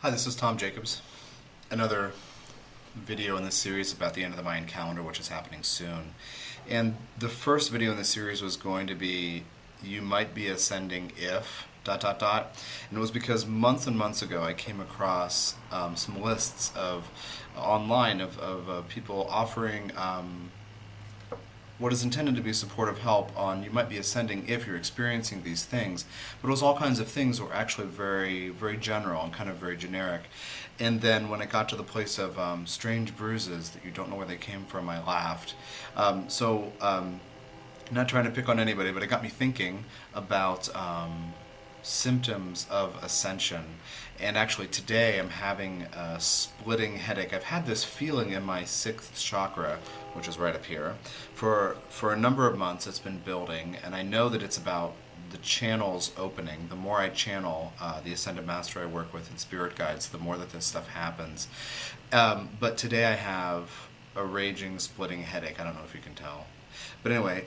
Hi, this is Tom Jacobs. Another video in this series about the end of the Mayan calendar, which is happening soon. And the first video in the series was going to be "You might be ascending if ... And it was because months and months ago I came across some lists of online of people offering what is intended to be supportive help on you might be ascending if you're experiencing these things, but it was all kinds of things that were actually very, very general and kind of very generic. And then when it got to the place of strange bruises that you don't know where they came from, I laughed. Not trying to pick on anybody, but it got me thinking about symptoms of ascension. And actually today I'm having a splitting headache. I've had this feeling in my sixth chakra, which is right up here, for a number of months. It's been building, and I know that it's about the channels opening. The more I channel the Ascended Master I work with and spirit guides, the more that this stuff happens. But today I have a raging splitting headache. I don't know if you can tell. But anyway,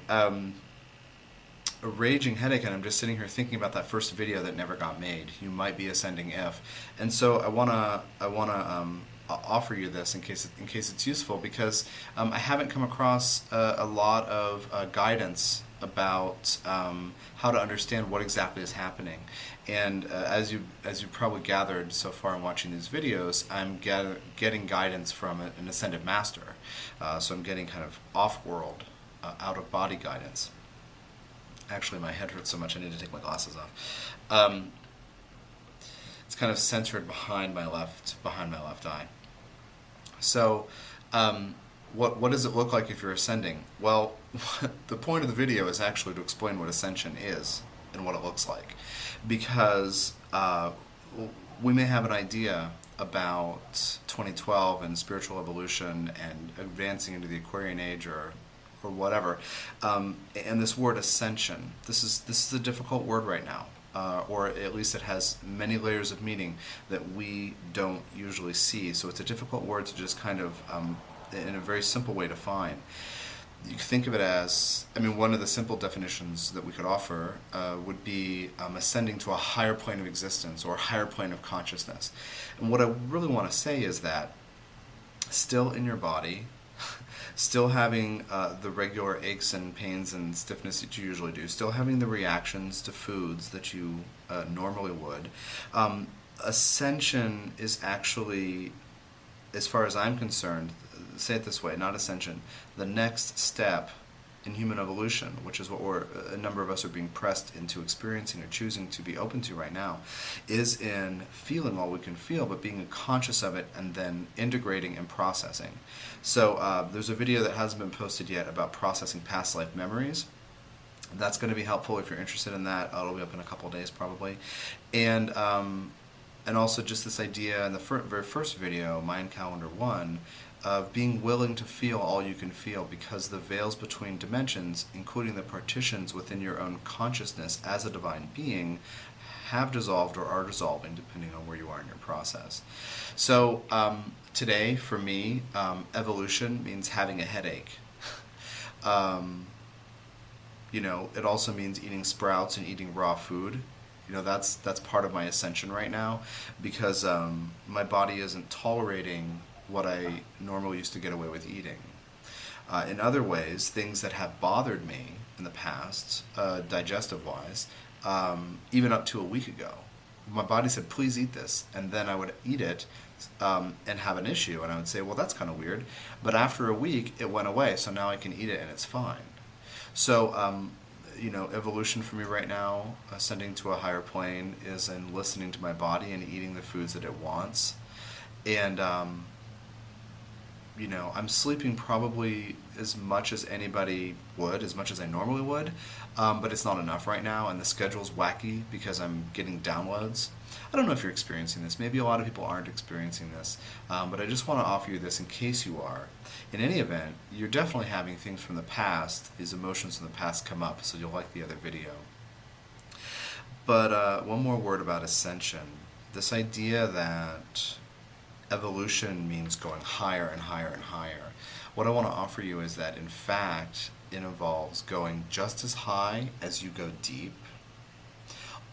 a raging headache, and I'm just sitting here thinking about that first video that never got made. You might be ascending if, and so I wanna offer you this in case it's useful, because I haven't come across a lot of guidance about how to understand what exactly is happening. And as you probably gathered so far in watching these videos, I'm getting guidance from an ascended master. So I'm getting kind of off-world, out-of-body guidance. Actually, my head hurts so much I need to take my glasses off. It's kind of centered behind my left eye. So, what does it look like if you're ascending? Well, the point of the video is actually to explain what ascension is and what it looks like, because we may have an idea about 2012 and spiritual evolution and advancing into the Aquarian Age or whatever, and this word ascension, this is a difficult word right now, or at least it has many layers of meaning that we don't usually see. So it's a difficult word to just kind of, in a very simple way, define. You can think of it as, one of the simple definitions that we could offer would be ascending to a higher plane of existence or a higher plane of consciousness. And what I really want to say is that still in your body, still having the regular aches and pains and stiffness that you usually do, still having the reactions to foods that you normally would. Ascension is actually, as far as I'm concerned, say it this way, not ascension, the next step in human evolution, which is what a number of us are being pressed into experiencing or choosing to be open to right now, is in feeling all we can feel, but being conscious of it and then integrating and processing. So there's a video that hasn't been posted yet about processing past life memories. That's going to be helpful if you're interested in that. It'll be up in a couple of days probably. And also just this idea in the very first video, Mayan Calendar 1, of being willing to feel all you can feel, because the veils between dimensions, including the partitions within your own consciousness as a divine being, have dissolved or are dissolving depending on where you are in your process. So today, for me, evolution means having a headache. It also means eating sprouts and eating raw food. That's part of my ascension right now, because my body isn't tolerating what I normally used to get away with eating. In other ways, things that have bothered me in the past, digestive-wise, even up to a week ago, my body said, please eat this, and then I would eat it and have an issue, and I would say, well, that's kind of weird, but after a week, it went away, so now I can eat it and it's fine. So, evolution for me right now, ascending to a higher plane, is in listening to my body and eating the foods that it wants. And I'm sleeping probably as much as anybody would, as much as I normally would, but it's not enough right now, and the schedule's wacky because I'm getting downloads. I don't know if you're experiencing this. Maybe a lot of people aren't experiencing this, but I just want to offer you this in case you are. In any event, you're definitely having things from the past, these emotions from the past come up, so you'll like the other video. But one more word about ascension. This idea that evolution means going higher and higher and higher. What I want to offer you is that, in fact, it involves going just as high as you go deep,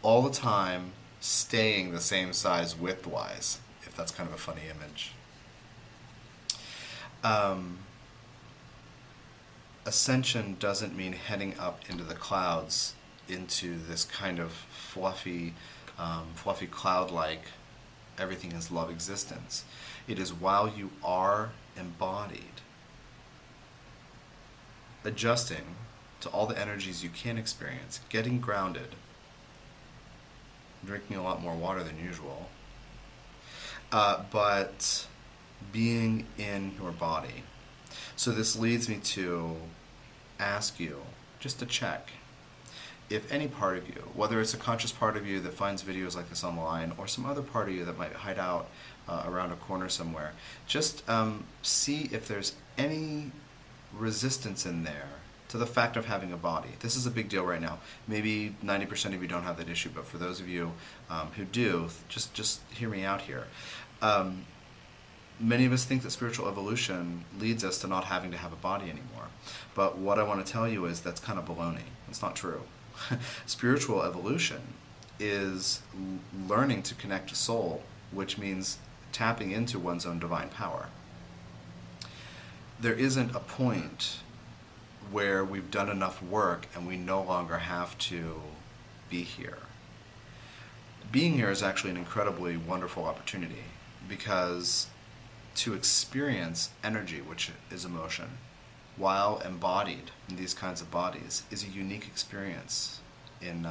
all the time staying the same size width-wise. That's kind of a funny image. Ascension doesn't mean heading up into the clouds, into this kind of fluffy cloud-like, everything is love existence. It is while you are embodied, adjusting to all the energies you can experience, getting grounded, drinking a lot more water than usual, but being in your body. So this leads me to ask you, just to check, if any part of you, whether it's a conscious part of you that finds videos like this online, or some other part of you that might hide out around a corner somewhere, just see if there's any resistance in there to the fact of having a body. This is a big deal right now. Maybe 90% of you don't have that issue, but for those of you who do, just hear me out here. Many of us think that spiritual evolution leads us to not having to have a body anymore. But what I want to tell you is that's kind of baloney. It's not true. Spiritual evolution is learning to connect to soul, which means tapping into one's own divine power. There isn't a point where we've done enough work and we no longer have to be here. Being here is actually an incredibly wonderful opportunity, because to experience energy, which is emotion, while embodied in these kinds of bodies, is a unique experience in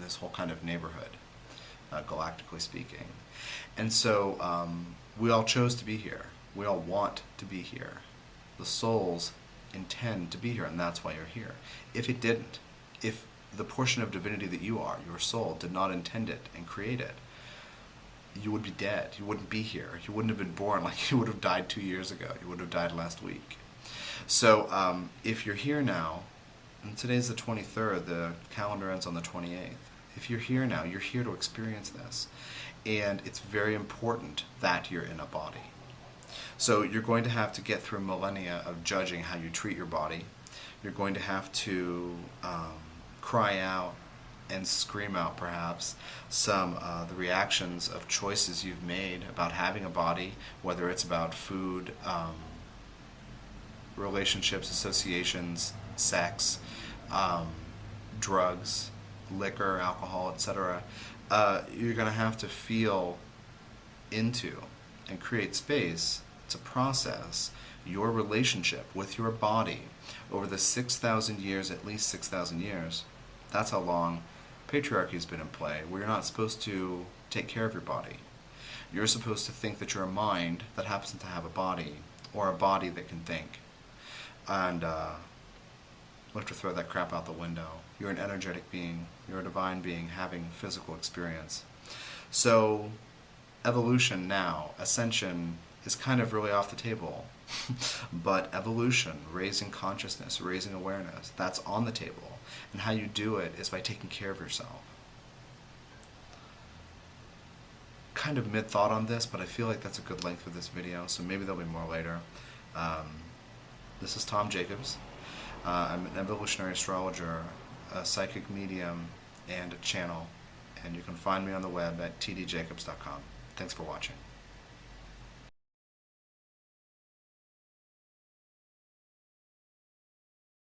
this whole kind of neighborhood, galactically speaking. And so we all chose to be here. We all want to be here. The souls intend to be here, and that's why you're here. If it didn't, if the portion of divinity that you are, your soul, did not intend it and create it, you would be dead. You wouldn't be here. You wouldn't have been born. Like, you would have died 2 years ago. You would have died last week. So if you're here now, and today's the 23rd, the calendar ends on the 28th. If you're here now, you're here to experience this. And it's very important that you're in a body. So you're going to have to get through millennia of judging how you treat your body. You're going to have to cry out and scream out, perhaps, some the reactions of choices you've made about having a body, whether it's about food, relationships, associations, sex, drugs, liquor, alcohol, etc. You're going to have to feel into and create space to process your relationship with your body over the 6,000 years, at least 6,000 years. That's how long patriarchy has been in play, where you're not supposed to take care of your body. You're supposed to think that you're a mind that happens to have a body, or a body that can think. And we have to throw that crap out the window. You're an energetic being. You're a divine being having physical experience. So evolution now, ascension, is kind of really off the table. But evolution, raising consciousness, raising awareness, that's on the table. And how you do it is by taking care of yourself. Kind of mid-thought on this, but I feel like that's a good length for this video, so maybe there'll be more later. This is Tom Jacobs. I'm an evolutionary astrologer, a psychic medium, and a channel. And you can find me on the web at tdjacobs.com. Thanks for watching.